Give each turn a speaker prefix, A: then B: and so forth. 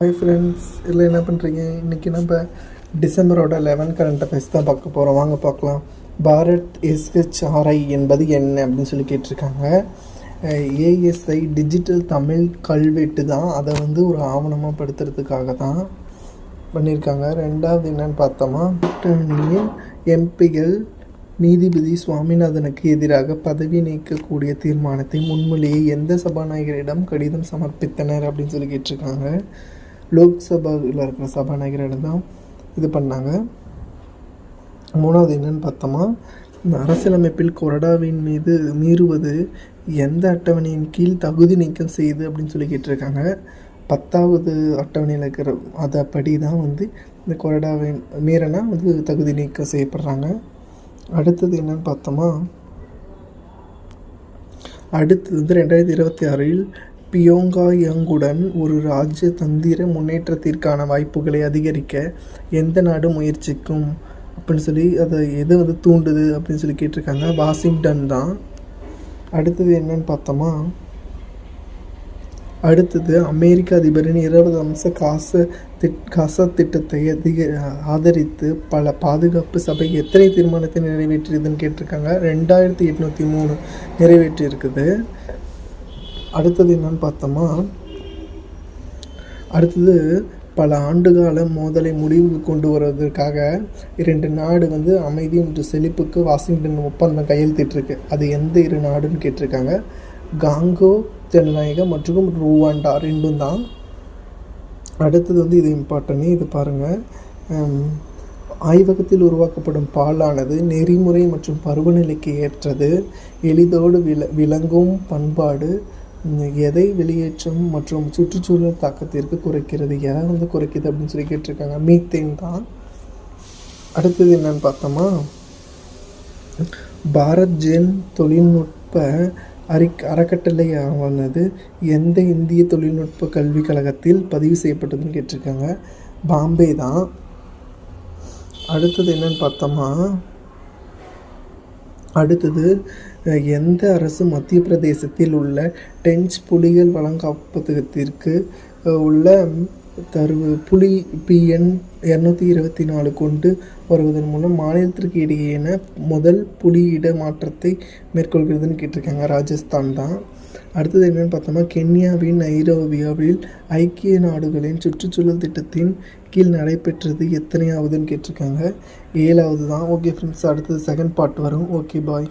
A: Hi friends, இதில் என்ன பண்ணுறீங்க? இன்றைக்கி நம்ம டிசம்பரோட 11 கரண்ட் அஃபேர்ஸ் தான் பார்க்க போகிறோம். வாங்க பார்க்கலாம். பாரத் எஸ்ஹெச்ஆர்ஐ என்பது என்ன அப்படின்னு சொல்லி கேட்டிருக்காங்க. ஏஎஸ்ஐ டிஜிட்டல் தமிழ் கல்வெட்டு தான். அதை ஒரு ஆவணமாக படுத்துறதுக்காக தான் பண்ணியிருக்காங்க. ரெண்டாவது என்னன்னு பார்த்தோமா, கூட்டணியில் எம்பிகள் நீதிபதி சுவாமிநாதனுக்கு எதிராக பதவி நீக்கக்கூடிய தீர்மானத்தை முன்மொழியை எந்த சபாநாயகரிடம் கடிதம் சமர்ப்பித்தனர் அப்படின்னு சொல்லி கேட்டிருக்காங்க. லோக்சபாவில் இருக்கிற சபாநாயகரிடம் தான் இது பண்ணாங்க. மூணாவது என்னன்னு பார்த்தோமா, இந்த அரசியலமைப்பில் கொறடாவின் மீது மீறுவது எந்த அட்டவணையின் கீழ் தகுதி நீக்கம் செய்யுது அப்படின்னு சொல்லி கேட்டிருக்காங்க. 10வது அட்டவணையில் இருக்கிற அதைப்படி தான் இந்த கொறடாவை மீறினா தகுதி நீக்கம் செய்யப்படுறாங்க. அடுத்தது என்னன்னு பார்த்தோமா, அடுத்தது 2026 பியோங்யாங்குடன் ஒரு ராஜதந்திர முன்னேற்றத்திற்கான வாய்ப்புகளை அதிகரிக்க எந்த நாடு முயற்சிக்கும் அப்படின்னு சொல்லி அதை எது தூண்டுது அப்படின்னு சொல்லி கேட்டிருக்காங்க. வாஷிங்டன் தான். அடுத்தது என்னன்னு பார்த்தோமா, அடுத்தது அமெரிக்க அதிபரின் 20 அம்ச காசா திட்டத்தை ஆதரித்து பல பாதுகாப்பு சபை எத்தனை தீர்மானத்தை நிறைவேற்றியதுன்னு கேட்டிருக்காங்க. 2803 நிறைவேற்றி இருக்குது. அடுத்தது என்னன்னு பார்த்தோமா, அடுத்தது பல ஆண்டுகால மோதலை முடிவுக்கு கொண்டு வருவதற்காக 2 நாடு அமைதி மற்றும் செழிப்புக்கு வாஷிங்டன் ஒப்பந்தம் கையெழுத்திட்டிருக்கு. அது எந்த 2 நாடுன்னு கேட்டிருக்காங்க. காங்கோ ஜனநாயகம் மற்றும் ருவாண்டா ரெண்டும் தான். அடுத்தது இது இம்பார்ட்டன்ட், இது பாருங்கள். ஆய்வகத்தில் உருவாக்கப்படும் பாலானது நெறிமுறை மற்றும் பருவநிலைக்கு ஏற்றது, எளிதோடு விளங்கும் பண்பாடு, எதை வெளியேற்றம் மற்றும் சுற்றுச்சூழல் தாக்கத்திற்கு குறைக்கிறது. எதை குறைக்குது அப்படின்னு சொல்லி கேட்டிருக்காங்க. மீத்தேன் தான். அடுத்தது என்னன்னு பார்த்தோமா, பாரத் ஜென் தொழில்நுட்ப அறக்கட்டளையானது எந்த இந்திய தொழில்நுட்ப கல்விக் கழகத்தில் பதிவு செய்யப்பட்டதுன்னு கேட்டிருக்காங்க. பாம்பே தான். அடுத்தது என்னன்னு பார்த்தோமா, அடுத்தது எந்த அரசு மத்திய பிரதேசத்தில் உள்ள டென்ச் புலிகள் வளங்காப்பகத்திற்கு உள்ள புலி PN 224 கொண்டு வருவதன் மூலம் மாநிலத்திற்கு இடையேயான முதல் புலி இட மாற்றத்தை மேற்கொள்கிறதுன்னு கேட்டிருக்காங்க. ராஜஸ்தான் தான். அடுத்தது என்னென்னு பார்த்தோம்னா, கென்யாவின் நைரோபியாவில் ஐக்கிய நாடுகளின் சுற்றுச்சூழல் திட்டத்தின் கீழ் நடைபெற்றது எத்தனையாவதுன்னு கேட்டிருக்காங்க. 7வது தான். ஓகே ஃப்ரெண்ட்ஸ், அடுத்தது செகண்ட் பார்ட் வரும். ஓகே, பாய்.